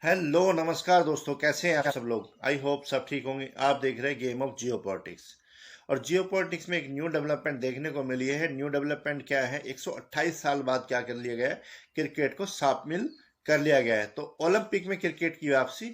Hello नमस्कार दोस्तों, कैसे हैं आप सब लोग। आई होप सब ठीक होंगे। आप देख रहे हैं गेम ऑफ जियोपॉलिटिक्स। और जियोपॉलिटिक्स में एक न्यू डेवलपमेंट देखने को मिली है। न्यू डेवलपमेंट क्या है, 128 साल बाद क्या कर लिया गया है, क्रिकेट को शामिल कर लिया गया है। तो ओलंपिक में क्रिकेट की वापसी,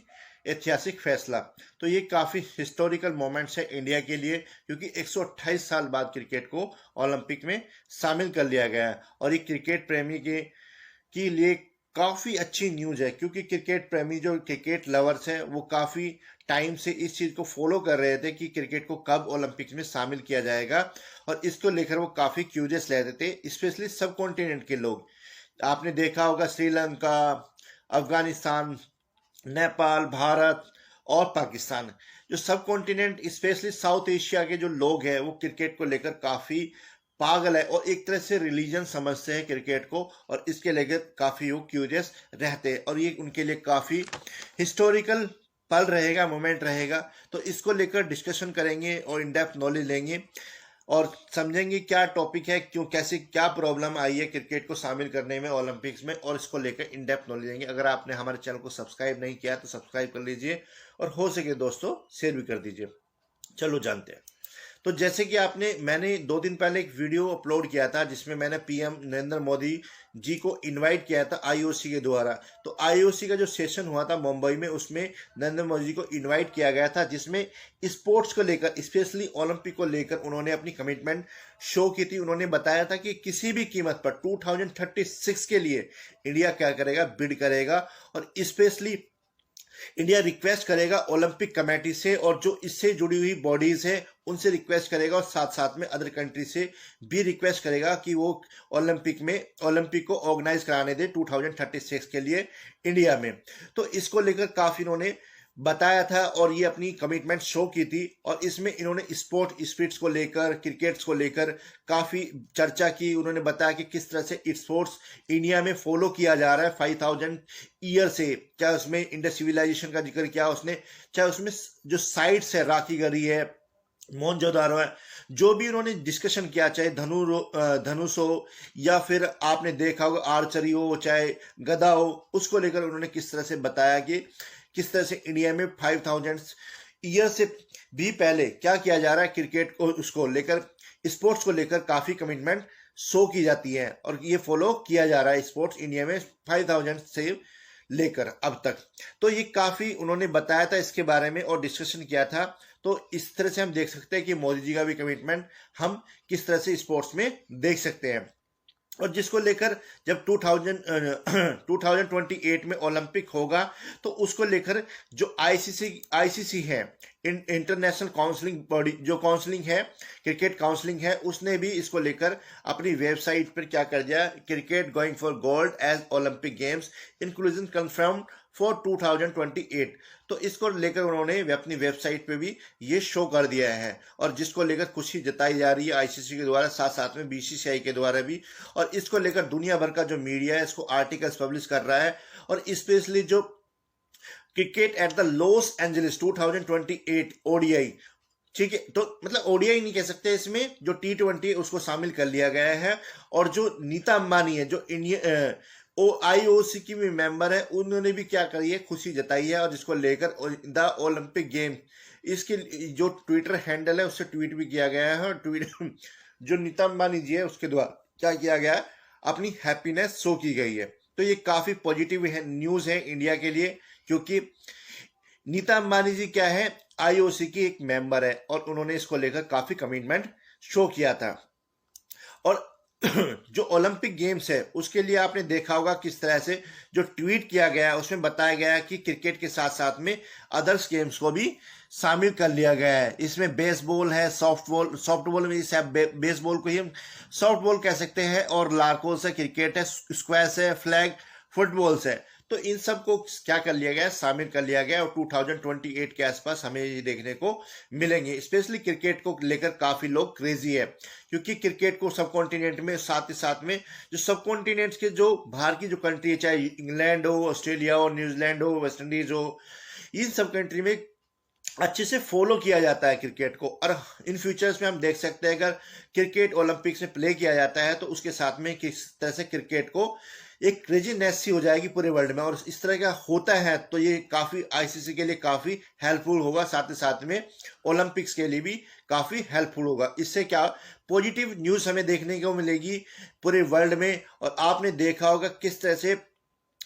ऐतिहासिक फैसला। तो ये काफ़ी हिस्टोरिकल मोमेंट्स है इंडिया के लिए, क्योंकि 128 साल बाद क्रिकेट को ओलंपिक में शामिल कर लिया गया है। और ये क्रिकेट प्रेमी के लिए काफ़ी अच्छी न्यूज़ है, क्योंकि क्रिकेट प्रेमी जो क्रिकेट लवर्स हैं वो काफ़ी टाइम से इस चीज़ को फॉलो कर रहे थे कि क्रिकेट को कब ओलंपिक्स में शामिल किया जाएगा। और इसको लेकर वो काफ़ी क्यूरियस रहते थे, स्पेशली सब कॉन्टिनेंट के लोग। आपने देखा होगा श्रीलंका, अफगानिस्तान, नेपाल, भारत और पाकिस्तान, जो सब कॉन्टिनेंट स्पेशली साउथ एशिया के जो लोग हैं वो क्रिकेट को लेकर काफ़ी पागल है और एक तरह से रिलीजन समझते हैं क्रिकेट को। और इसके लेकर काफ़ी वो क्यूरियस रहते हैं और ये उनके लिए काफ़ी हिस्टोरिकल पल रहेगा, मोमेंट रहेगा। तो इसको लेकर डिस्कशन करेंगे और इन डेप्थ नॉलेज लेंगे और समझेंगे क्या टॉपिक है, क्यों, कैसे, क्या प्रॉब्लम आई है क्रिकेट को शामिल करने में ओलंपिक्स में, और इसको लेकर इन डेप्थ नॉलेज लेंगे। अगर आपने हमारे चैनल को सब्सक्राइब नहीं किया तो सब्सक्राइब कर लीजिए और हो सके दोस्तों शेयर भी कर दीजिए। चलो जानते हैं। तो जैसे कि मैंने 2 दिन पहले एक वीडियो अपलोड किया था जिसमें मैंने पीएम नरेंद्र मोदी जी को इनवाइट किया था आईओसी के द्वारा। तो आईओसी का जो सेशन हुआ था मुंबई में, उसमें नरेंद्र मोदी जी को इनवाइट किया गया था, जिसमें स्पोर्ट्स को लेकर, स्पेशली ओलंपिक को लेकर उन्होंने अपनी कमिटमेंट शो की थी। उन्होंने बताया था कि किसी भी कीमत पर 2036 के लिए इंडिया क्या करेगा, बिड करेगा। और स्पेशली इंडिया रिक्वेस्ट करेगा ओलंपिक कमेटी से और जो इससे जुड़ी हुई बॉडीज है उनसे रिक्वेस्ट करेगा, और साथ साथ में अदर कंट्री से भी रिक्वेस्ट करेगा कि वो ओलंपिक को ऑर्गेनाइज कराने दे 2036 के लिए इंडिया में। तो इसको लेकर काफी इन्होंने बताया था और ये अपनी कमिटमेंट शो की थी। और इसमें इन्होंने स्पोर्ट स्पिरिट्स को लेकर, क्रिकेट्स को लेकर काफ़ी चर्चा की। उन्होंने बताया कि किस तरह से स्पोर्ट्स इंडिया में फॉलो किया जा रहा है 5000 ईयर से। चाहे उसमें इंडस सिविलाइजेशन का जिक्र किया उसने, चाहे उसमें जो साइट्स है, राखी गढ़ी है, मोहनजोदारो है, जो भी उन्होंने डिस्कशन किया, चाहे धनुष हो या फिर आपने देखा होगा आर्चरी हो, चाहे गदा हो, उसको लेकर उन्होंने किस तरह से बताया कि किस तरह से इंडिया में 5000 ईयर से भी पहले क्या किया जा रहा है क्रिकेट को, उसको लेकर, स्पोर्ट्स को लेकर काफ़ी कमिटमेंट शो की जाती है और ये फॉलो किया जा रहा है स्पोर्ट्स इंडिया में 5000 से लेकर अब तक। तो ये काफ़ी उन्होंने बताया था इसके बारे में और डिस्कशन किया था। तो इस तरह से हम देख सकते हैं कि मोदी जी का भी कमिटमेंट हम किस तरह से स्पोर्ट्स में देख सकते हैं। और जिसको लेकर जब 2028 में ओलंपिक होगा तो उसको लेकर जो आईसीसी है, इंटरनेशनल काउंसलिंग बॉडी, जो काउंसलिंग है, क्रिकेट काउंसलिंग है, उसने भी इसको लेकर अपनी वेबसाइट पर क्या कर दिया, cricket going for gold as Olympic games inclusion confirm for 2028। तो इसको लेकर उन्होंने अपनी वेबसाइट पे भी ये शो कर दिया है और जिसको लेकर खुशी जताई जा रही है आईसीसी के द्वारा, साथ साथ में बीसीसीआई के द्वारा भी। और इसको लेकर दुनिया भर का जो मीडिया है इसको आर्टिकल्स पब्लिश कर रहा है। और स्पेशली जो cricket at the Los Angeles 2028 ODI, ठीक है, तो मतलब ओडीआई नहीं कह सकते, इसमें जो T20 उसको शामिल कर लिया गया है। और जो नीता अंबानी है, जो इंडिया आईओसी की भी मेंबर है, उन्होंने भी क्या करी है, खुशी जताई है। और जिसको लेकर द ओलंपिक गेम, इसके जो ट्विटर हैंडल है उससे ट्वीट भी किया गया है। और ट्वीट जो नीता अंबानी जी है उसके द्वारा क्या किया गया है, अपनी हैप्पीनेस शो की गई है। तो ये काफी पॉजिटिव न्यूज है इंडिया के लिए, क्योंकि नीता अंबानी जी क्या है, आईओसी की एक मेंबर है और उन्होंने इसको लेकर काफी कमिटमेंट शो किया था। और जो ओलंपिक गेम्स है उसके लिए आपने देखा होगा किस तरह से जो ट्वीट किया गया है उसमें बताया गया है कि क्रिकेट के साथ साथ में अदर्स गेम्स को भी शामिल कर लिया गया है। इसमें बेसबॉल है, सॉफ्टबॉल में इस बेसबॉल को ही हम सॉफ्टबॉल कह सकते हैं, और लार्कोस है, क्रिकेट है, स्क्वैश है, फ्लैग फुटबॉल्स है। तो इन सब को क्या कर लिया गया, शामिल कर लिया गया। और 2028 के आसपास हमें ये देखने को मिलेंगे। स्पेशली क्रिकेट को लेकर काफी लोग क्रेजी है, क्योंकि क्रिकेट को सब कॉन्टिनेंट में, साथ ही साथ में जो सब कॉन्टिनेंट्स के जो बाहर की जो कंट्री है, चाहे इंग्लैंड हो, ऑस्ट्रेलिया हो, न्यूजीलैंड हो, वेस्ट इंडीज हो, इन सब कंट्री में अच्छे से फॉलो किया जाता है क्रिकेट को। और इन फ्यूचर्स में हम देख सकते हैं अगर क्रिकेट ओलंपिक्स में प्ले किया जाता है तो उसके साथ में किस तरह से क्रिकेट को एक क्रेजीनेस सी हो जाएगी पूरे वर्ल्ड में, और इस तरह का होता है तो ये काफी आईसीसी के लिए काफी हेल्पफुल होगा, साथ ही साथ में ओलंपिक्स के लिए भी काफी हेल्पफुल होगा। इससे क्या पॉजिटिव न्यूज हमें देखने को मिलेगी पूरे वर्ल्ड में। और आपने देखा होगा किस तरह से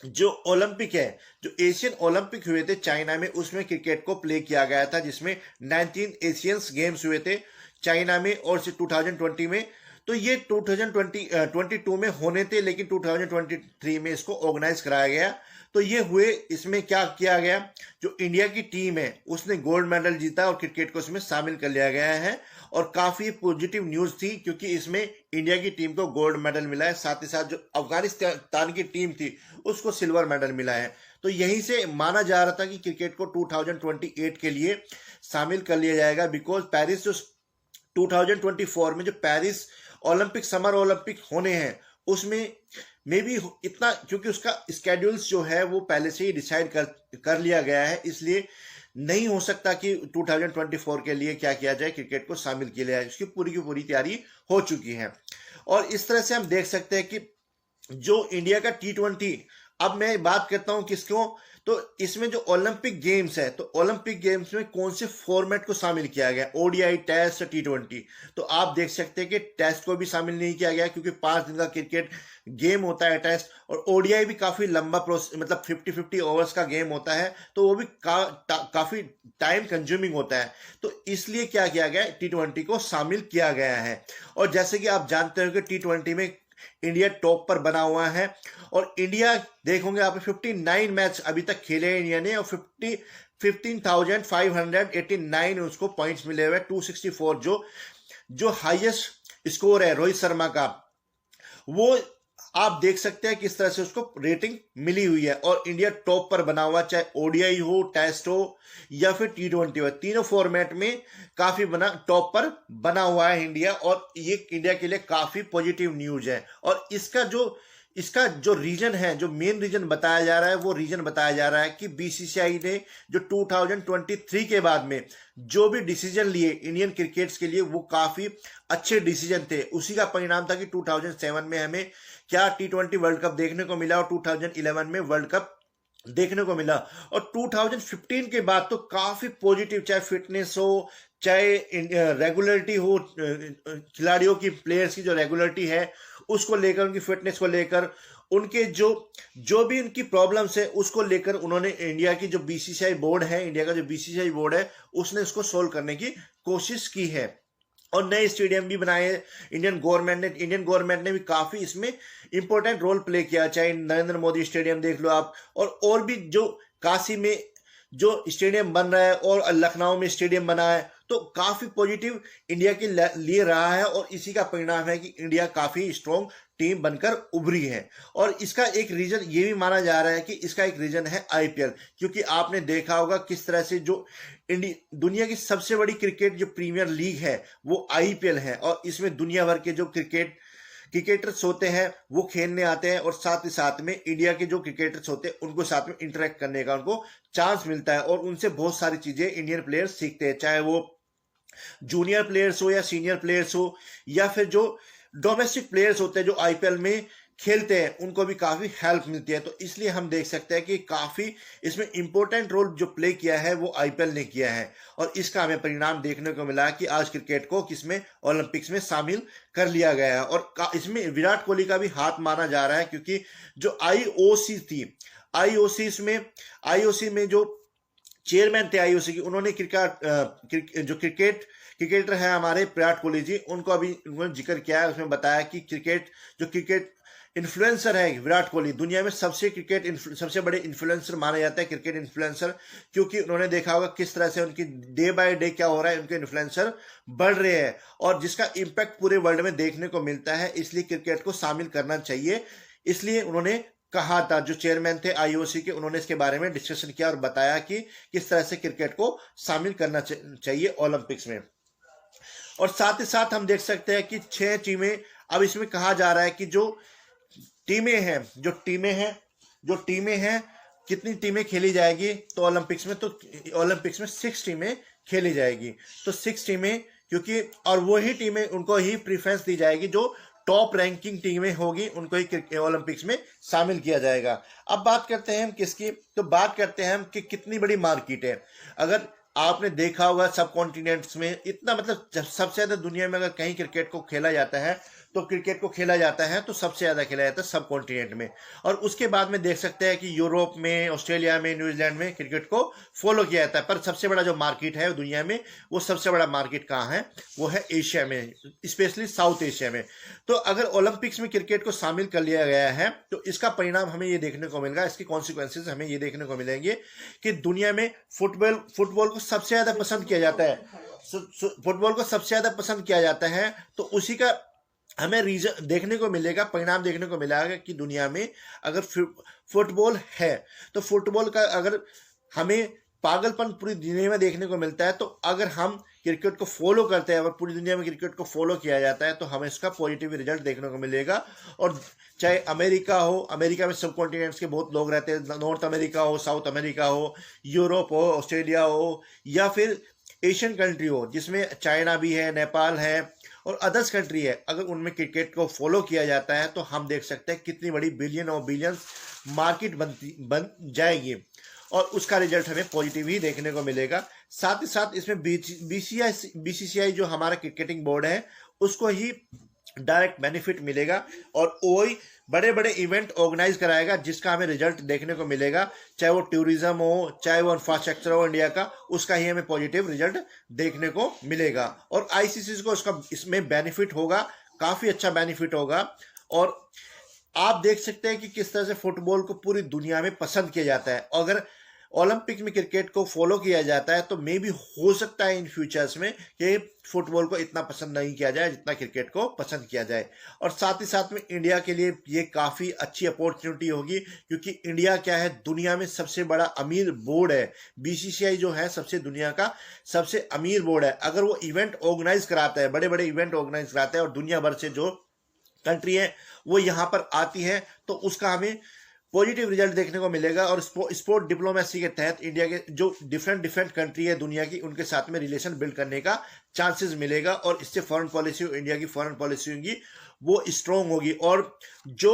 जो ओलंपिक है, जो एशियन ओलंपिक हुए थे चाइना में, उसमें क्रिकेट को प्ले किया गया था, जिसमें 19 एशियंस गेम्स हुए थे चाइना में, और 2020 में। तो ये 2022 में होने थे, लेकिन 2023 में इसको ऑर्गेनाइज कराया गया। तो ये हुए, इसमें क्या किया गया, जो इंडिया की टीम है उसने गोल्ड मेडल जीता और क्रिकेट को इसमें शामिल कर लिया गया है। और काफी पॉजिटिव न्यूज थी, क्योंकि इसमें इंडिया की टीम को गोल्ड मेडल मिला है, साथ ही साथ जो अफगानिस्तान की टीम थी उसको सिल्वर मेडल मिला है। तो यहीं से माना जा रहा था कि क्रिकेट को 2028 के लिए शामिल कर लिया जाएगा, बिकॉज पेरिस जो 2024 में जो पेरिस ओलंपिक, समर ओलंपिक होने हैं, उसमें मे भी इतना, क्योंकि उसका स्केड्यूल्स जो है वो पहले से ही डिसाइड कर लिया गया है, इसलिए नहीं हो सकता कि 2024 के लिए क्या किया जाए, क्रिकेट को शामिल किया जाए। उसकी पूरी की पूरी तैयारी हो चुकी है। और इस तरह से हम देख सकते हैं कि जो इंडिया का T20, अब मैं बात करता हूं किसको, तो इसमें जो ओलंपिक गेम्स है, तो ओलंपिक गेम्स में कौन से फॉर्मेट को शामिल किया गया, ओडीआई, टेस्ट, T20। तो आप देख सकते हैं कि टेस्ट को भी शामिल नहीं किया गया, क्योंकि 5 दिन का क्रिकेट गेम होता है टेस्ट, और ओडीआई भी काफी लंबा प्रोसेस, मतलब 50-50 ओवर्स का गेम होता है, तो वो भी काफी टाइम कंज्यूमिंग होता है। तो इसलिए क्या किया गया, T20 को शामिल किया गया है। और जैसे कि आप जानते हो कि T20 में इंडिया टॉप पर बना हुआ है, और इंडिया देखोगे आप 59 मैच अभी तक खेले हैं इंडिया ने, और 15,589 उसको पॉइंट्स मिले हुए, 264 जो हाईएस्ट स्कोर है रोहित शर्मा का, वो आप देख सकते हैं किस तरह से उसको रेटिंग मिली हुई है। और इंडिया टॉप पर बना हुआ, चाहे ओडीआई हो, टेस्ट हो या फिर T20 हो, तीनों फॉर्मेट में काफी टॉप पर बना हुआ है इंडिया। और ये इंडिया के लिए काफी पॉजिटिव न्यूज है। और इसका जो रीजन है, जो मेन रीजन बताया जा रहा है, वो रीजन बताया जा रहा है कि बीसीसीआई ने जो 2023 के बाद में जो भी डिसीजन लिए इंडियन क्रिकेट्स के लिए, वो काफी अच्छे डिसीजन थे। उसी का परिणाम था कि 2007 में हमें क्या T20 वर्ल्ड कप देखने को मिला, और 2011 में वर्ल्ड कप देखने को मिला। और 2015 के बाद तो काफी पॉजिटिव, चाहे फिटनेस हो, चाहे रेगुलरिटी हो, खिलाड़ियों की, प्लेयर्स की जो रेगुलरिटी है उसको लेकर, उनकी फिटनेस को लेकर, उनके जो भी उनकी प्रॉब्लम्स है उसको लेकर, उन्होंने इंडिया की जो बीसीसीआई बोर्ड है, इंडिया का जो बीसीसीआई बोर्ड है, उसने उसको सोल्व करने की कोशिश की है। और नए स्टेडियम भी बनाए इंडियन गवर्नमेंट ने भी काफी इसमें इंपॉर्टेंट रोल प्ले किया, चाहे नरेंद्र मोदी स्टेडियम देख लो आप, और भी जो काशी में जो स्टेडियम बन रहा है, और लखनऊ में स्टेडियम बना है, तो काफी पॉजिटिव इंडिया के लिए रहा है। और इसी का परिणाम है कि इंडिया काफी स्ट्रॉन्ग टीम बनकर उभरी है। और इसका एक रीजन ये भी माना जा रहा है कि इसका एक रीजन है आईपीएल, क्योंकि आपने देखा होगा किस तरह से जो दुनिया की सबसे बड़ी क्रिकेट जो प्रीमियर लीग है वो आईपीएल है, और इसमें दुनिया भर के जो क्रिकेटर्स होते हैं वो खेलने आते हैं, और साथ ही साथ में इंडिया के जो क्रिकेटर्स होते हैं उनको साथ में इंटरेक्ट करने का उनको चांस मिलता है, और उनसे बहुत सारी चीजें इंडियन प्लेयर्स सीखते हैं, चाहे वो जूनियर प्लेयर्स हो या सीनियर प्लेयर्स हो, या फिर जो डोमेस्टिक प्लेयर्स होते हैं जो आईपीएल में खेलते हैं, उनको भी काफी हेल्प मिलती है। तो इसलिए हम देख सकते हैं कि काफी इसमें इंपॉर्टेंट रोल जो प्ले किया है वो आईपीएल ने किया है, और इसका हमें परिणाम देखने को मिला कि आज क्रिकेट को किसमें, ओलंपिक्स में शामिल कर लिया गया है। और इसमें विराट कोहली का भी हाथ माना जा रहा है, क्योंकि जो आईओसी थी, आईओसी में जो चेयरमैन थे आईओसी की, उन्होंने क्रिकेटर है हमारे विराट कोहली जी, उनको अभी उन्होंने जिक्र किया है, उसमें बताया कि क्रिकेट इन्फ्लुएंसर है विराट कोहली, दुनिया में सबसे बड़े इन्फ्लुएंसर माने जाते हैं क्रिकेट इन्फ्लुएंसर, क्योंकि उन्होंने देखा होगा किस तरह से उनकी डे बाय डे क्या हो रहा है, उनके इन्फ्लुएंसर बढ़ रहे हैं, और जिसका इम्पैक्ट पूरे वर्ल्ड में देखने को मिलता है। इसलिए क्रिकेट को शामिल करना चाहिए, इसलिए उन्होंने कहा था, जो चेयरमैन थे आईओसी के, उन्होंने इसके बारे में डिस्कशन किया और बताया कि किस तरह से क्रिकेट को शामिल करना चाहिए ओलंपिक्स में। और साथ ही साथ हम देख सकते हैं कि 6 टीमें, अब इसमें कहा जा रहा है कि जो टीमें हैं कितनी टीमें खेली जाएगी, तो ओलंपिक्स में 6 टीमें खेली जाएगी। तो 6 टीमें, क्योंकि और वही टीमें उनको ही प्रेफरेंस दी जाएगी जो टॉप रैंकिंग टीमें होगी उनको ही ओलंपिक्स में शामिल किया जाएगा। अब बात करते हैं हम किसकी, तो बात करते हैं हम कि कितनी बड़ी मार्केट है। अगर आपने देखा होगा सब कॉन्टिनेंट्स में इतना, मतलब सबसे ज्यादा दुनिया में अगर कहीं क्रिकेट को खेला जाता है तो क्रिकेट को खेला जाता है तो सबसे ज्यादा खेला जाता है सब कॉन्टिनेंट में। और उसके बाद में देख सकते हैं कि यूरोप में, ऑस्ट्रेलिया में, न्यूजीलैंड में क्रिकेट को फॉलो किया जाता है। पर सबसे बड़ा जो मार्केट है दुनिया में, वो सबसे बड़ा मार्केट कहाँ है, वो है एशिया में, स्पेशली साउथ एशिया में। तो अगर ओलंपिक्स में क्रिकेट को शामिल कर लिया गया है तो इसका परिणाम हमें ये देखने को मिलेगा, इसके कॉन्सिक्वेंसेज हमें ये देखने को मिलेंगे कि दुनिया में फुटबॉल को सबसे ज्यादा पसंद किया जाता है। फुटबॉल को सबसे ज्यादा पसंद किया जाता है तो उसी का हमें रीजन देखने को मिलेगा, परिणाम देखने को मिलेगा कि दुनिया में अगर फुटबॉल है तो फुटबॉल का अगर हमें पागलपन पूरी दुनिया में देखने को मिलता है, तो अगर हम क्रिकेट को फॉलो करते हैं और पूरी दुनिया में क्रिकेट को फॉलो किया जाता है तो हमें इसका पॉजिटिव रिजल्ट देखने को मिलेगा। और चाहे अमेरिका हो, अमेरिका में सब कॉन्टिनेंट्स के बहुत लोग रहते हैं, नॉर्थ अमेरिका हो, साउथ अमेरिका हो, यूरोप हो, ऑस्ट्रेलिया हो, या फिर एशियन कंट्री हो जिसमें चाइना भी है, नेपाल है और अदर्स कंट्री है, अगर उनमें क्रिकेट को फॉलो किया जाता है तो हम देख सकते हैं कितनी बड़ी बिलियन और बिलियंस मार्केट बन जाएगी और उसका रिजल्ट हमें पॉजिटिव ही देखने को मिलेगा। साथ ही साथ इसमें बीसीसीआई जो हमारा क्रिकेटिंग बोर्ड है उसको ही डायरेक्ट बेनिफिट मिलेगा और वही बड़े बड़े इवेंट ऑर्गेनाइज कराएगा जिसका हमें रिजल्ट देखने को मिलेगा, चाहे वो टूरिज्म हो, चाहे वो इंफ्रास्ट्रक्चर हो इंडिया का, उसका ही हमें पॉजिटिव रिजल्ट देखने को मिलेगा। और आईसीसी को उसका इसमें बेनिफिट होगा, काफी अच्छा बेनिफिट होगा। और आप देख सकते हैं कि किस तरह से फुटबॉल को पूरी दुनिया में पसंद किया जाता है। अगर ओलंपिक में क्रिकेट को फॉलो किया जाता है तो मे भी हो सकता है इन फ्यूचर्स में कि फुटबॉल को इतना पसंद नहीं किया जाए जितना क्रिकेट को पसंद किया जाए। और साथ ही साथ में इंडिया के लिए ये काफ़ी अच्छी अपॉर्चुनिटी होगी क्योंकि इंडिया क्या है, दुनिया में सबसे बड़ा अमीर बोर्ड है। बीसीसीआई जो है सबसे दुनिया का सबसे अमीर बोर्ड है। अगर वो इवेंट ऑर्गेनाइज कराता है, बड़े बड़े इवेंट ऑर्गेनाइज कराता है और दुनिया भर से जो कंट्री है वो यहाँ पर आती है तो उसका हमें पॉजिटिव रिजल्ट देखने को मिलेगा। और स्पोर्ट डिप्लोमेसी के तहत इंडिया के जो डिफरेंट कंट्री है दुनिया की, उनके साथ में रिलेशन बिल्ड करने का चांसेस मिलेगा और इससे फॉरेन पॉलिसी, इंडिया की फॉरेन पॉलिसी होगी वो स्ट्रॉन्ग होगी और जो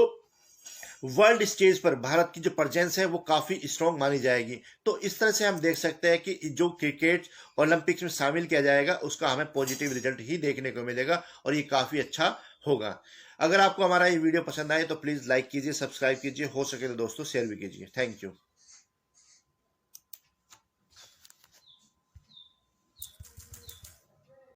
वर्ल्ड स्टेज पर भारत की जो प्रेजेंस है वो काफ़ी स्ट्रॉन्ग मानी जाएगी। तो इस तरह से हम देख सकते हैं कि जो क्रिकेट ओलंपिक्स में शामिल किया जाएगा उसका हमें पॉजिटिव रिजल्ट ही देखने को मिलेगा और ये काफ़ी अच्छा होगा। अगर आपको हमारा ये वीडियो पसंद आए तो प्लीज़ लाइक कीजिए, सब्सक्राइब कीजिए, हो सके तो दोस्तों शेयर भी कीजिए। Thank you.